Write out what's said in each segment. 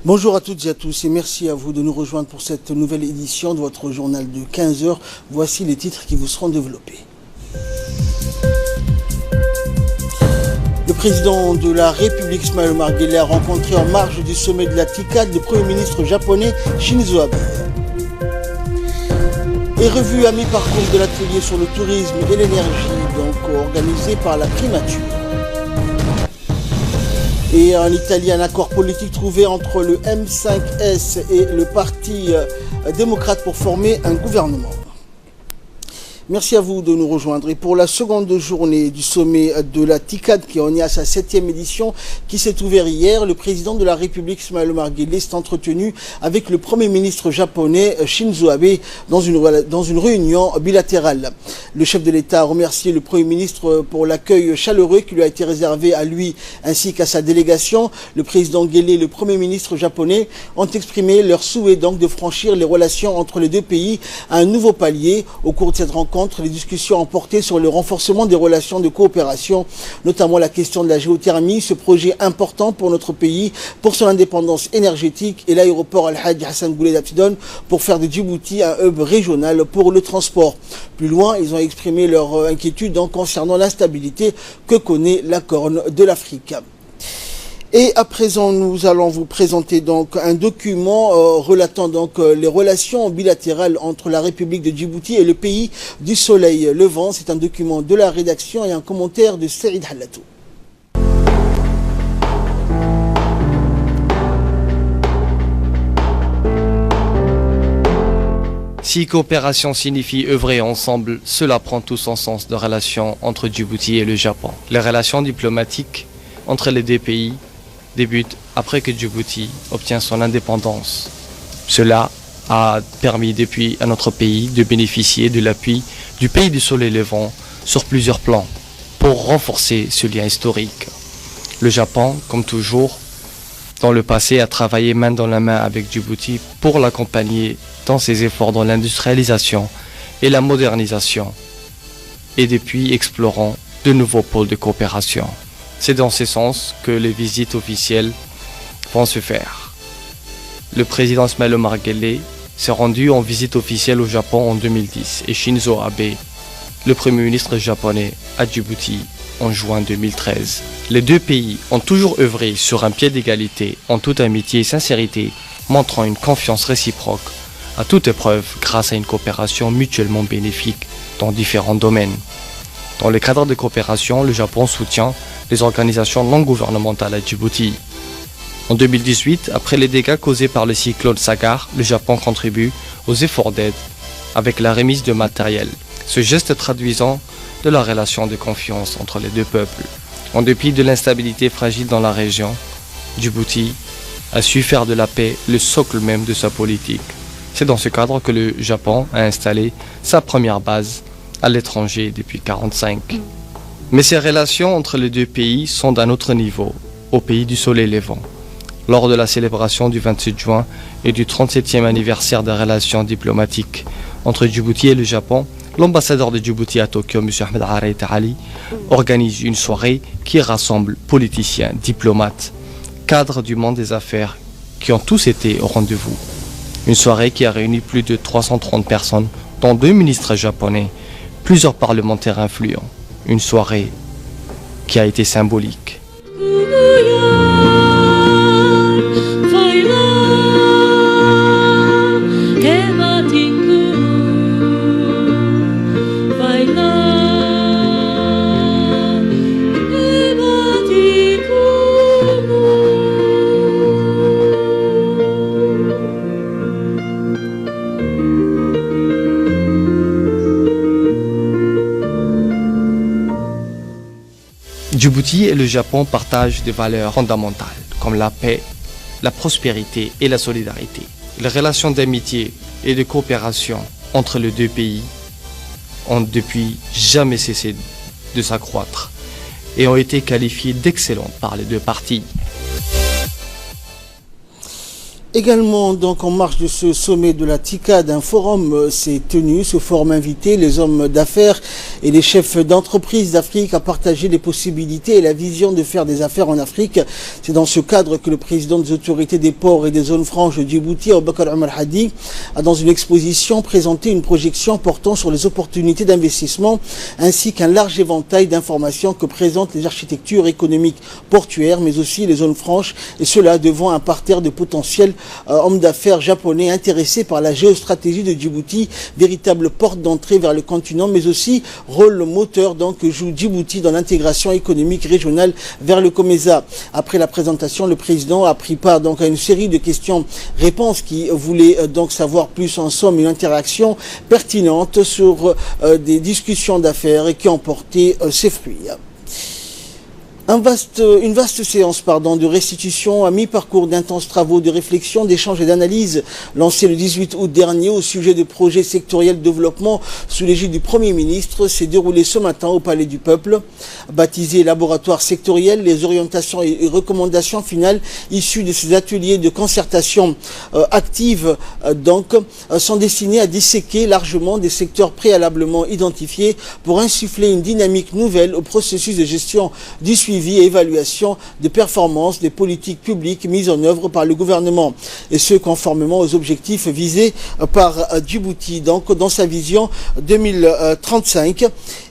Bonjour à toutes et à tous et merci à vous de nous rejoindre pour cette nouvelle édition de votre journal de 15 heures. Voici les titres qui vous seront développés. Le président de la République, Ismaël Omar Guelleh, a rencontré en marge du sommet de la TICAD le Premier ministre japonais Shinzo Abe. Et revue à mi-parcours de l'atelier sur le tourisme et l'énergie, organisé par la Primature. Et en Italie, un accord politique trouvé entre le M5S et le Parti démocrate pour former un gouvernement. Merci à vous de nous rejoindre. Et pour la seconde journée du sommet de la TICAD, qui en est à sa 7e édition, qui s'est ouvert hier, le président de la République, Ismaël Omar Guelleh, s'est entretenu avec le Premier ministre japonais Shinzo Abe dans une réunion bilatérale. Le chef de l'État a remercié le Premier ministre pour l'accueil chaleureux qui lui a été réservé à lui ainsi qu'à sa délégation. Le président Guelleh et le Premier ministre japonais ont exprimé leur souhait donc de franchir les relations entre les deux pays à un nouveau palier. Au cours de cette rencontre, les discussions ont porté sur le renforcement des relations de coopération, notamment la question de la géothermie, ce projet important pour notre pays, pour son indépendance énergétique, et l'aéroport Al-Hajj Hassan Bouled Abtidon pour faire de Djibouti un hub régional pour le transport. Plus loin, ils ont exprimé leur inquiétude concernant l'instabilité que connaît la Corne de l'Afrique. Et à présent, nous allons vous présenter donc un document relatant donc les relations bilatérales entre la République de Djibouti et le pays du soleil levant. C'est un document de la rédaction et un commentaire de Saïd Halatou. Si coopération signifie œuvrer ensemble, cela prend tout son sens de relations entre Djibouti et le Japon. Les relations diplomatiques entre les deux pays débute après que Djibouti obtient son indépendance. Cela a permis depuis à notre pays de bénéficier de l'appui du pays du soleil levant sur plusieurs plans pour renforcer ce lien historique. Le Japon, comme toujours, dans le passé, a travaillé main dans la main avec Djibouti pour l'accompagner dans ses efforts dans l'industrialisation et la modernisation, et depuis explorant de nouveaux pôles de coopération. C'est dans ce sens que les visites officielles vont se faire. Le président Ismaël Omar Guelleh s'est rendu en visite officielle au Japon en 2010 et Shinzo Abe, le Premier ministre japonais, à Djibouti en juin 2013. Les deux pays ont toujours œuvré sur un pied d'égalité en toute amitié et sincérité, montrant une confiance réciproque à toute épreuve grâce à une coopération mutuellement bénéfique dans différents domaines. Dans le cadre de coopération, le Japon soutient les organisations non gouvernementales à Djibouti. En 2018, après les dégâts causés par le cyclone Sagar, le Japon contribue aux efforts d'aide avec la remise de matériel. Ce geste traduisant de la relation de confiance entre les deux peuples. En dépit de l'instabilité fragile dans la région, Djibouti a su faire de la paix le socle même de sa politique. C'est dans ce cadre que le Japon a installé sa première base à l'étranger depuis 1945. Mais ces relations entre les deux pays sont d'un autre niveau, au pays du soleil levant. Lors de la célébration du 27 juin et du 37e anniversaire des relations diplomatiques entre Djibouti et le Japon, l'ambassadeur de Djibouti à Tokyo, M. Ahmed Areit Ali, organise une soirée qui rassemble politiciens, diplomates, cadres du monde des affaires qui ont tous été au rendez-vous. Une soirée qui a réuni plus de 330 personnes, dont 2 ministres japonais, plusieurs parlementaires influents. Une soirée qui a été symbolique. Djibouti et le Japon partagent des valeurs fondamentales comme la paix, la prospérité et la solidarité. Les relations d'amitié et de coopération entre les deux pays ont depuis jamais cessé de s'accroître et ont été qualifiées d'excellentes par les deux parties. Également, donc, en marge de ce sommet de la TICAD, un forum s'est tenu. Ce forum invitait les hommes d'affaires et les chefs d'entreprise d'Afrique à partager les possibilités et la vision de faire des affaires en Afrique. C'est dans ce cadre que le président des autorités des ports et des zones franches de Djibouti, Aboubakar Omar Hadi, a dans une exposition présenté une projection portant sur les opportunités d'investissement ainsi qu'un large éventail d'informations que présentent les architectures économiques portuaires, mais aussi les zones franches, et cela devant un parterre de potentiels hommes d'affaires japonais intéressés par la géostratégie de Djibouti, véritable porte d'entrée vers le continent, mais aussi rôle moteur donc que joue Djibouti dans l'intégration économique régionale vers le COMESA. Après la présentation, le président a pris part donc à une série de questions-réponses qui voulaient donc savoir plus, en somme, une interaction pertinente sur des discussions d'affaires et qui ont porté ses fruits. Une vaste séance de restitution à mi-parcours d'intenses travaux de réflexion, d'échange et d'analyse lancés le 18 août dernier au sujet de projets sectoriels de développement sous l'égide du Premier ministre s'est déroulé ce matin au Palais du Peuple. Baptisé laboratoire sectoriel, les orientations et recommandations finales issues de ces ateliers de concertation active sont destinées à disséquer largement des secteurs préalablement identifiés pour insuffler une dynamique nouvelle au processus de gestion du suivi et évaluation des performances des politiques publiques mises en œuvre par le gouvernement, et ce conformément aux objectifs visés par Djibouti donc dans sa vision 2035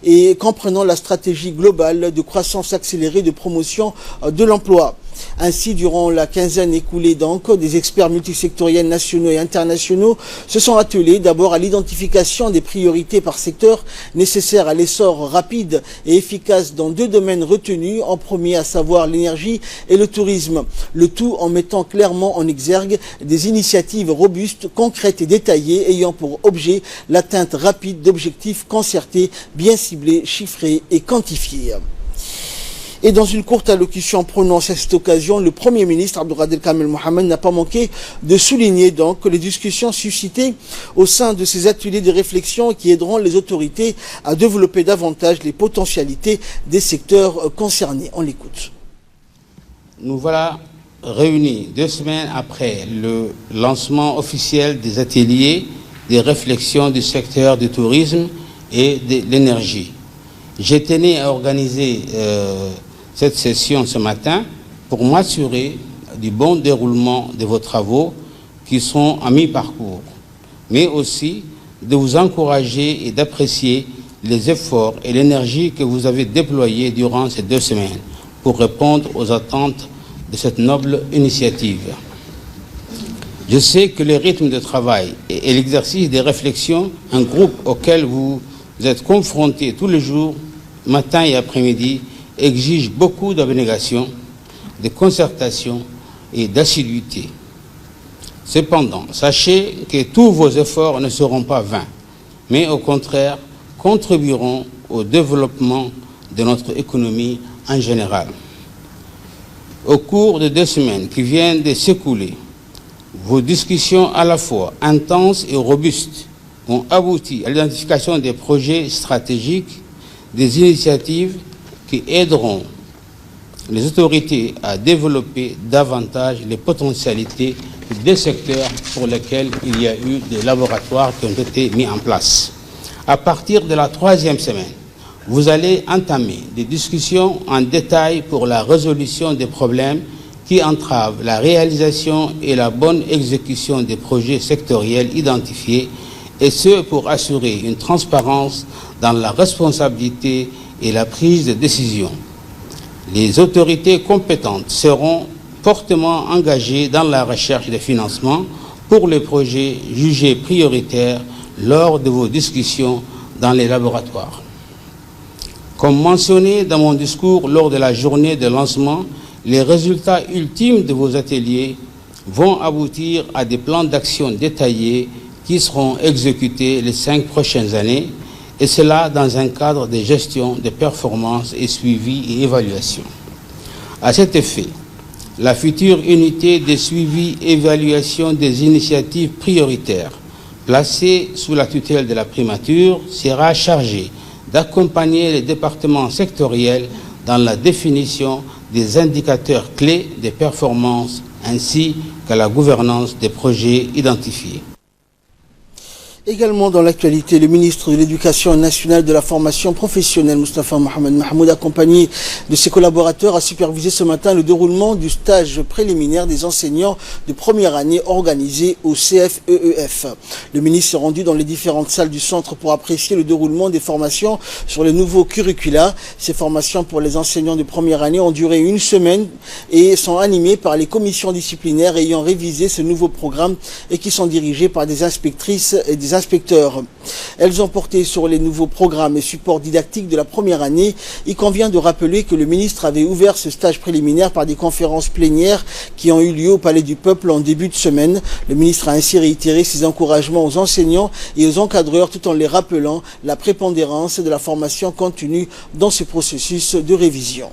et comprenant la stratégie globale de croissance accélérée de promotion de l'emploi. Ainsi, durant la quinzaine écoulée, des experts multisectoriels nationaux et internationaux se sont attelés d'abord à l'identification des priorités par secteur nécessaires à l'essor rapide et efficace dans deux domaines retenus, en premier à savoir l'énergie et le tourisme, le tout en mettant clairement en exergue des initiatives robustes, concrètes et détaillées ayant pour objet l'atteinte rapide d'objectifs concertés, bien ciblés, chiffrés et quantifiés. Et dans une courte allocution prononcée à cette occasion, le Premier ministre Abdelkader Kamel Mohamed n'a pas manqué de souligner que les discussions suscitées au sein de ces ateliers de réflexion qui aideront les autorités à développer davantage les potentialités des secteurs concernés. On l'écoute. Nous voilà réunis 2 semaines après le lancement officiel des ateliers des réflexions du secteur du tourisme et de l'énergie. J'ai tenu à organiser cette session ce matin pour m'assurer du bon déroulement de vos travaux qui sont à mi-parcours, mais aussi de vous encourager et d'apprécier les efforts et l'énergie que vous avez déployés durant ces 2 semaines pour répondre aux attentes de cette noble initiative. Je sais que le rythme de travail et l'exercice des réflexions, un groupe auquel vous êtes confrontés tous les jours, matin et après-midi, exige beaucoup d'abnégation, de concertation et d'assiduité. Cependant, sachez que tous vos efforts ne seront pas vains, mais au contraire contribueront au développement de notre économie en général. Au cours de 2 semaines qui viennent de s'écouler, vos discussions à la fois intenses et robustes ont abouti à l'identification des projets stratégiques, des initiatives qui aideront les autorités à développer davantage les potentialités des secteurs pour lesquels il y a eu des laboratoires qui ont été mis en place. À partir de la 3e semaine, vous allez entamer des discussions en détail pour la résolution des problèmes qui entravent la réalisation et la bonne exécution des projets sectoriels identifiés, et ce pour assurer une transparence dans la responsabilité et la prise de décision. Les autorités compétentes seront fortement engagées dans la recherche de financement pour les projets jugés prioritaires lors de vos discussions dans les laboratoires. Comme mentionné dans mon discours lors de la journée de lancement, les résultats ultimes de vos ateliers vont aboutir à des plans d'action détaillés qui seront exécutés les 5 prochaines années, et cela dans un cadre de gestion de performance et suivi et évaluation. À cet effet, la future unité de suivi et évaluation des initiatives prioritaires, placée sous la tutelle de la primature, sera chargée d'accompagner les départements sectoriels dans la définition des indicateurs clés des performances ainsi qu'à la gouvernance des projets identifiés. Également dans l'actualité, le ministre de l'Éducation nationale de la formation professionnelle, Moustapha Mohamed Mahmoud, accompagné de ses collaborateurs, a supervisé ce matin le déroulement du stage préliminaire des enseignants de première année organisé au CFEEF. Le ministre s'est rendu dans les différentes salles du centre pour apprécier le déroulement des formations sur les nouveaux curricula. Ces formations pour les enseignants de première année ont duré une semaine et sont animées par les commissions disciplinaires ayant révisé ce nouveau programme et qui sont dirigées par des inspectrices et des inspecteurs. Elles ont porté sur les nouveaux programmes et supports didactiques de la première année. Il convient de rappeler que le ministre avait ouvert ce stage préliminaire par des conférences plénières qui ont eu lieu au Palais du Peuple en début de semaine. Le ministre a ainsi réitéré ses encouragements aux enseignants et aux encadreurs tout en les rappelant la prépondérance de la formation continue dans ce processus de révision.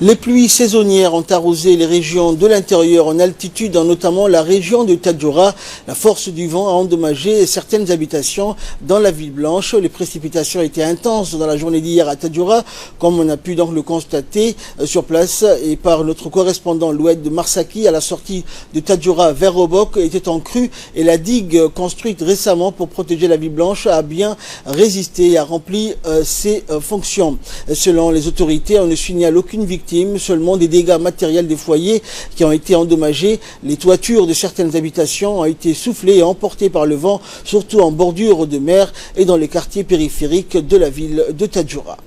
Les pluies saisonnières ont arrosé les régions de l'intérieur en altitude, notamment la région de Tadjoura. La force du vent a endommagé certaines habitations dans la ville blanche. Les précipitations étaient intenses dans la journée d'hier à Tadjoura, comme on a pu donc le constater sur place et par notre correspondant Loued de Marsaki à la sortie de Tadjoura vers Robok était en crue et la digue construite récemment pour protéger la ville blanche a bien résisté et a rempli ses fonctions. Selon les autorités, on ne signale aucune victime, seulement des dégâts matériels des foyers qui ont été endommagés. Les toitures de certaines habitations ont été soufflées et emportées par le vent, surtout en bordure de mer et dans les quartiers périphériques de la ville de Tadjoura.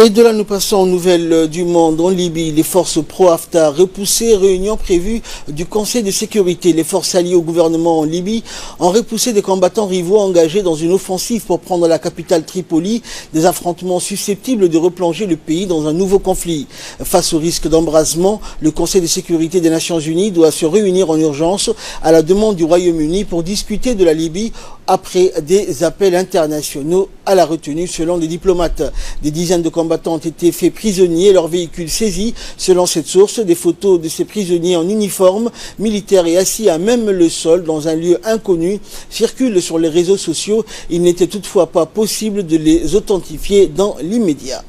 Et de là, nous passons aux nouvelles du monde. En Libye, les forces pro-Haftar repoussées, réunion prévue du Conseil de sécurité. Les forces alliées au gouvernement en Libye ont repoussé des combattants rivaux engagés dans une offensive pour prendre la capitale Tripoli, des affrontements susceptibles de replonger le pays dans un nouveau conflit. Face au risque d'embrasement, le Conseil de sécurité des Nations Unies doit se réunir en urgence à la demande du Royaume-Uni pour discuter de la Libye après des appels internationaux à la retenue selon les diplomates. Des dizaines de combattants ont été faits prisonniers, leurs véhicules saisis. Selon cette source, des photos de ces prisonniers en uniforme militaire et assis à même le sol dans un lieu inconnu circulent sur les réseaux sociaux. Il n'était toutefois pas possible de les authentifier dans l'immédiat.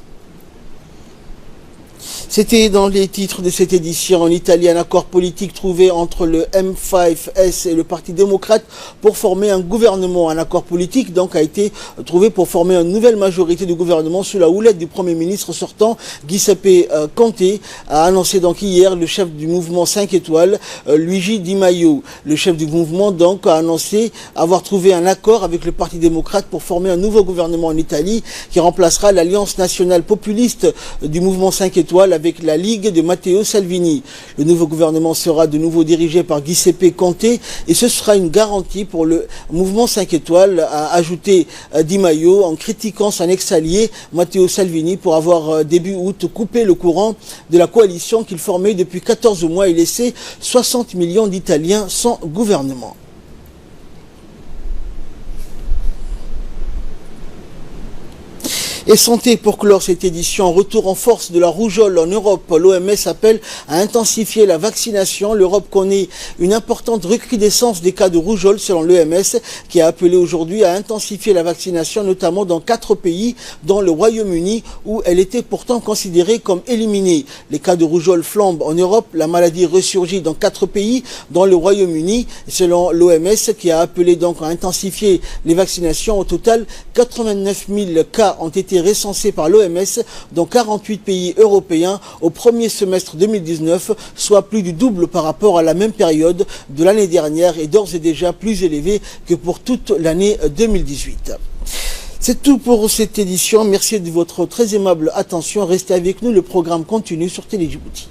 C'était dans les titres de cette édition. En Italie, un accord politique trouvé entre le M5S et le Parti démocrate pour former un gouvernement. Un accord politique donc a été trouvé pour former une nouvelle majorité de gouvernement sous la houlette du Premier ministre sortant, Giuseppe Conte, a annoncé donc hier le chef du mouvement 5 étoiles, Luigi Di Maio. Le chef du mouvement donc a annoncé avoir trouvé un accord avec le Parti démocrate pour former un nouveau gouvernement en Italie qui remplacera l'Alliance nationale populiste du mouvement 5 étoiles avec la Ligue de Matteo Salvini. Le nouveau gouvernement sera de nouveau dirigé par Giuseppe Conte et ce sera une garantie pour le mouvement 5 étoiles, a ajouté Di Maio en critiquant son ex-allié Matteo Salvini pour avoir début août coupé le courant de la coalition qu'il formait depuis 14 mois et laissé 60 millions d'Italiens sans gouvernement. Et santé pour clore cette édition, retour en force de la rougeole en Europe. L'OMS appelle à intensifier la vaccination. L'Europe connaît une importante recrudescence des cas de rougeole selon l'OMS qui a appelé aujourd'hui à intensifier la vaccination, notamment dans 4 pays, dont le Royaume-Uni où elle était pourtant considérée comme éliminée. Les cas de rougeole flambent en Europe. La maladie ressurgit dans 4 pays, dont le Royaume-Uni, selon l'OMS qui a appelé donc à intensifier les vaccinations. Au total, 89 000 cas ont été recensés par l'OMS dans 48 pays européens au premier semestre 2019, soit plus du double par rapport à la même période de l'année dernière et d'ores et déjà plus élevé que pour toute l'année 2018. C'est tout pour cette édition. Merci de votre très aimable attention. Restez avec nous, le programme continue sur Télé Djibouti.